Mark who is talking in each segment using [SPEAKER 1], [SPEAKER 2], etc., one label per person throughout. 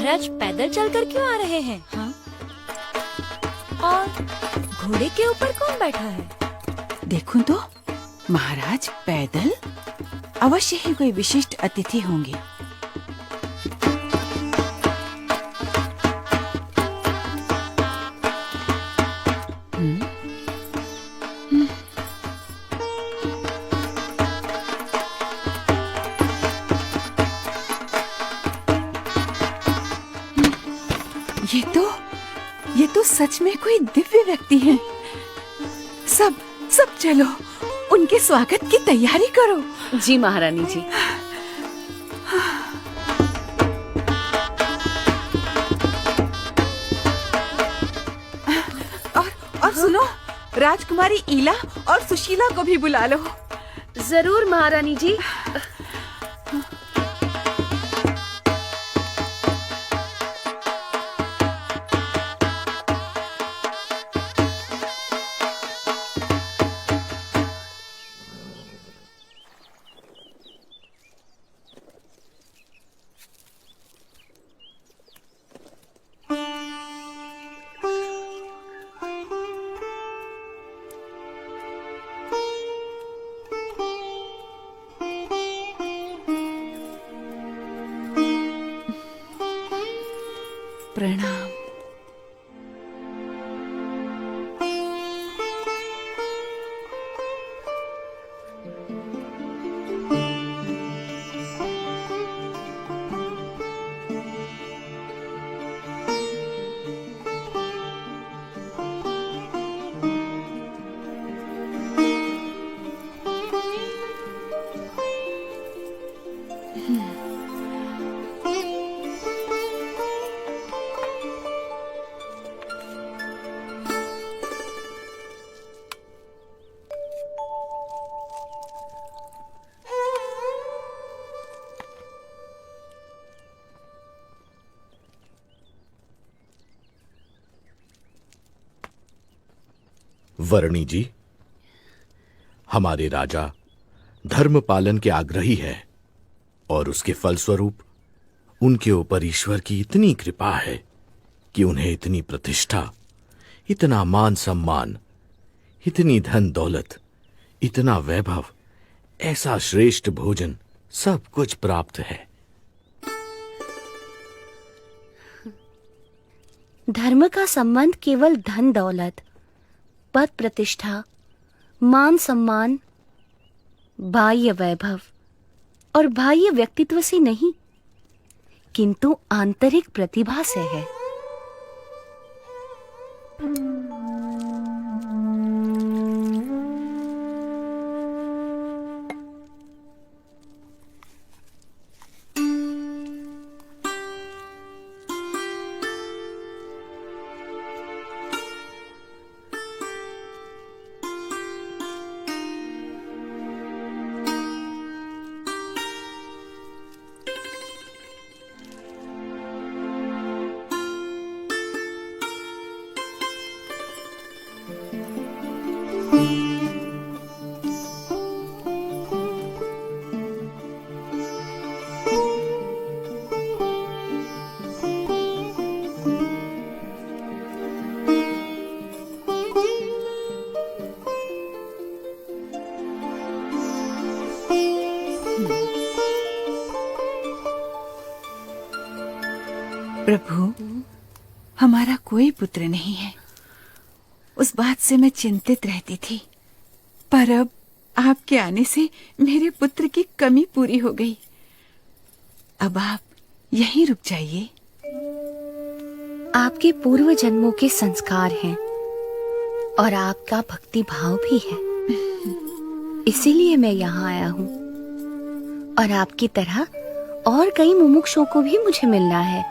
[SPEAKER 1] महाराज पैदल चलकर क्यों आ रहे हैं? हाँ? और घोड़े के ऊपर कौन बैठा है?
[SPEAKER 2] देखूं तो महाराज पैदल, अवश्य ही कोई विशिष्ट अतिथि होंगे। ये तो सच में कोई दिव्य व्यक्ति हैं। सब चलो, उनके स्वागत की तैयारी करो।
[SPEAKER 3] जी महारानी जी।
[SPEAKER 2] और सुनो, राजकुमारी ईला और सुशीला को भी बुला लो।
[SPEAKER 3] जरूर महारानी जी।
[SPEAKER 2] प्रणाम।
[SPEAKER 4] वर्णी जी, हमारे राजा धर्म पालन के आग्रही है और उसके फलस्वरूप उनके ऊपर ईश्वर की इतनी कृपा है कि उन्हें इतनी प्रतिष्ठा, इतना मान सम्मान, इतनी धन दौलत, इतना वैभव, ऐसा श्रेष्ठ भोजन, सब कुछ प्राप्त है।
[SPEAKER 3] धर्म का संबंध केवल धन दौलत, पद प्रतिष्ठा, मान सम्मान, बाह्य वैभव और बाह्य व्यक्तित्व से नहीं, किंतु आंतरिक प्रतिभा से है।
[SPEAKER 2] प्रभु, हमारा कोई पुत्र नहीं है, उस बात से मैं चिंतित रहती थी, पर अब आपके आने से मेरे पुत्र की कमी पूरी हो गई। अब आप यहीं रुक जाइए।
[SPEAKER 3] आपके पूर्व जन्मों के संस्कार हैं और आपका भक्ति भाव भी है, इसीलिए मैं यहाँ आया हूँ। और आपकी तरह और कई मुमुक्षुओं को भी मुझे मिलना है।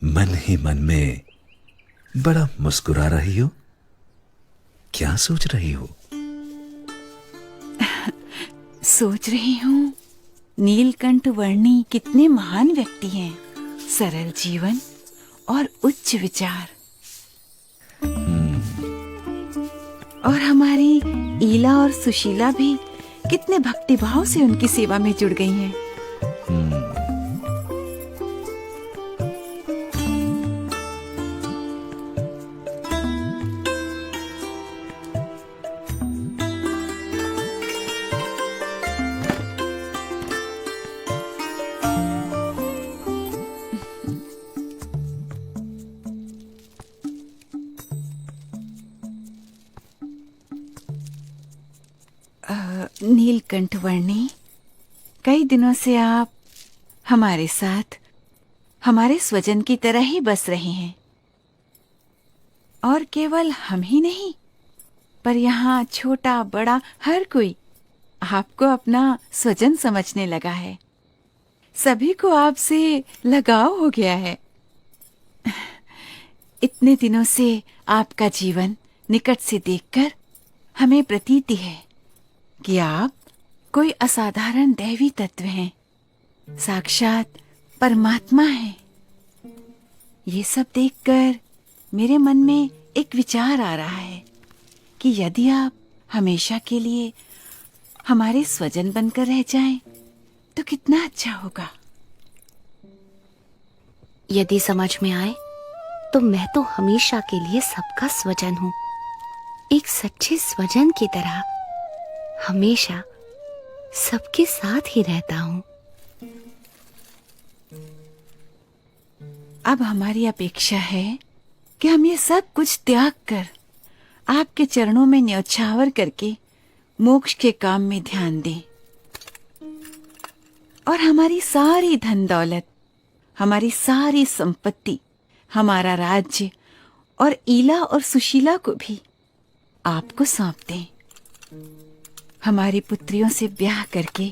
[SPEAKER 5] मन ही मन में बड़ा मुस्कुरा रही हो। क्या सोच रही हो?
[SPEAKER 2] सोच रही हूँ नीलकंठ वर्णी कितने महान व्यक्ति हैं, सरल जीवन और उच्च विचार। और हमारी ईला और सुशीला भी कितने भक्तिभाव से उनकी सेवा में जुड़ गई हैं। नीलकंठ वर्णी, कई दिनों से आप हमारे साथ हमारे स्वजन की तरह ही बस रहे हैं। और केवल हम ही नहीं, पर यहाँ छोटा बड़ा हर कोई आपको अपना स्वजन समझने लगा है। सभी को आपसे लगाव हो गया है। इतने दिनों से आपका जीवन निकट से देखकर हमें प्रतीति है कि आप कोई असाधारण दैवी तत्व हैं, साक्षात परमात्मा हैं। ये सब देखकर मेरे मन में एक विचार आ रहा है कि यदि आप हमेशा के लिए हमारे स्वजन बनकर रह जाएं, तो कितना अच्छा होगा।
[SPEAKER 3] यदि समझ में आए तो मैं तो हमेशा के लिए सबका स्वजन हूँ, एक सच्चे स्वजन की तरह हमेशा सबके साथ ही रहता हूँ।
[SPEAKER 2] अब हमारी अपेक्षा है कि हम ये सब कुछ त्याग कर आपके चरणों में न्यौछावर करके मोक्ष के काम में ध्यान दें। और हमारी सारी धन दौलत, हमारी सारी संपत्ति, हमारा राज्य और ईला और सुशीला को भी आपको सौंप दें। हमारी पुत्रियों से ब्याह करके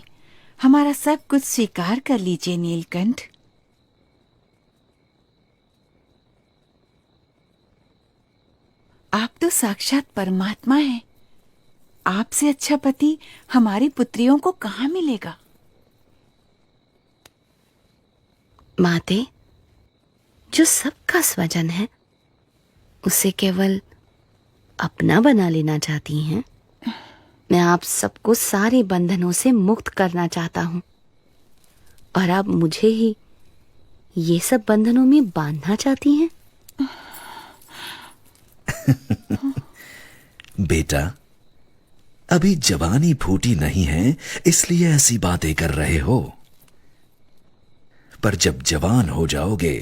[SPEAKER 2] हमारा सब कुछ स्वीकार कर लीजिए नीलकंठ। आप तो साक्षात परमात्मा हैं। आपसे अच्छा पति हमारी पुत्रियों को कहाँ मिलेगा।
[SPEAKER 3] माते, जो सबका स्वजन है उसे केवल अपना बना लेना चाहती हैं। मैं आप सबको सारे बंधनों से मुक्त करना चाहता हूँ, और आप मुझे ही ये सब बंधनों में बांधना चाहती हैं।
[SPEAKER 5] बेटा, अभी जवानी फूटी नहीं है, इसलिए ऐसी बातें कर रहे हो। पर जब जवान हो जाओगे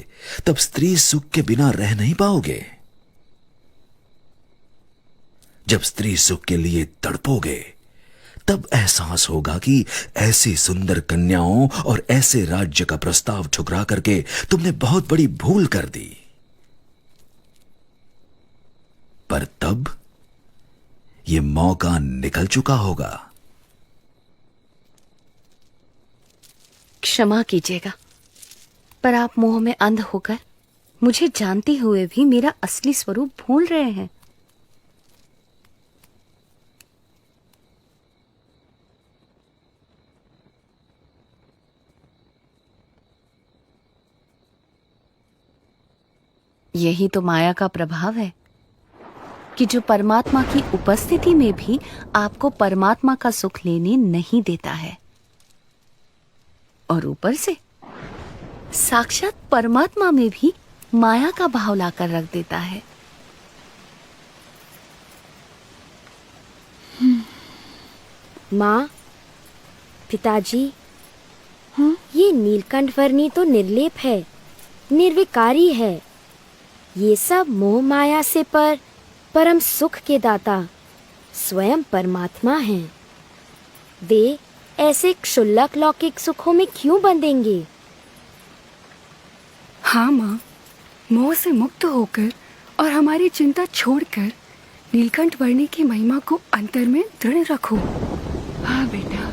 [SPEAKER 5] तब स्त्री सुख के बिना रह नहीं पाओगे। जब स्त्री सुख के लिए तड़पोगे तब एहसास होगा कि ऐसी सुंदर कन्याओं और ऐसे राज्य का प्रस्ताव ठुकरा करके तुमने बहुत बड़ी भूल कर दी। पर तब ये मौका निकल चुका होगा।
[SPEAKER 3] क्षमा कीजिएगा, पर आप मोह में अंध होकर मुझे जानते हुए भी मेरा असली स्वरूप भूल रहे हैं। यही तो माया का प्रभाव है कि जो परमात्मा की उपस्थिति में भी आपको परमात्मा का सुख लेने नहीं देता है, और ऊपर से साक्षात परमात्मा में भी माया का भाव लाकर रख देता है।
[SPEAKER 6] माँ, पिताजी, ये नीलकंठ वर्णी तो निर्लेप है, निर्विकारी है। ये सब मोह माया से परम सुख के दाता स्वयं परमात्मा हैं। वे ऐसे क्षुल्लक लौकिक सुखों में क्यों बंधेंगे?
[SPEAKER 7] हाँ माँ, मोह से मुक्त होकर और हमारी चिंता छोड़कर नीलकंठ वर्णी की महिमा को अंतर में दृढ़ रखो।
[SPEAKER 2] हाँ बेटा।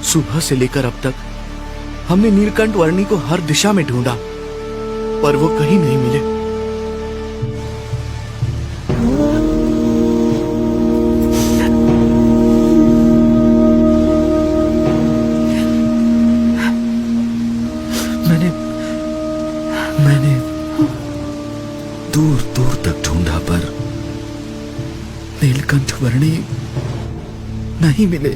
[SPEAKER 4] सुबह से लेकर अब तक हमने नीलकंठ वर्णी को हर दिशा में ढूंढा, पर वो कहीं नहीं मिले।
[SPEAKER 5] मैंने दूर दूर तक ढूंढा, पर नीलकंठ वर्णी नहीं मिले।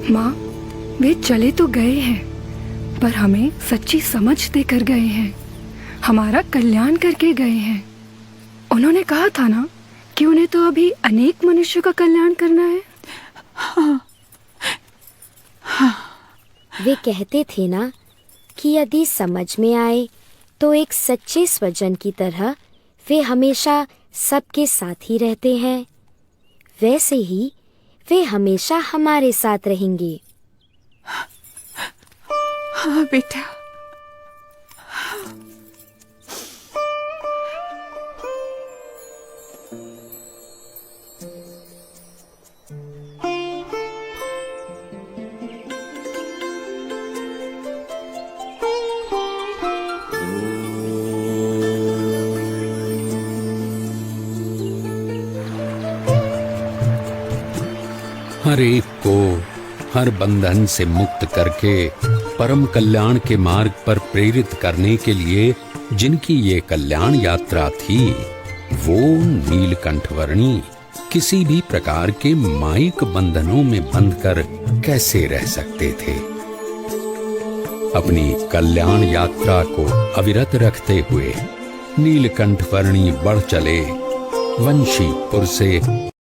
[SPEAKER 7] माँ, वे चले तो गए हैं, पर हमें सच्ची समझ देकर गए हैं, हमारा कल्याण करके गए हैं। उन्होंने कहा था ना कि उन्हें तो अभी अनेक मनुष्यों का कल्याण करना है।
[SPEAKER 6] वे कहते थे ना कि यदि समझ में आए तो एक सच्चे स्वजन की तरह वे हमेशा सबके साथ ही रहते हैं, वैसे ही वे हमेशा हमारे साथ रहेंगे।
[SPEAKER 2] हाँ बेटा।
[SPEAKER 8] हर एक को हर बंधन से मुक्त करके परम कल्याण के मार्ग पर प्रेरित करने के लिए जिनकी ये कल्याण यात्रा थी, वो नीलकंठ वर्णी किसी भी प्रकार के मायिक बंधनों में बंधकर कैसे रह सकते थे। अपनी कल्याण यात्रा को अविरत रखते हुए नीलकंठ वर्णी बढ़ चले वंशीपुर से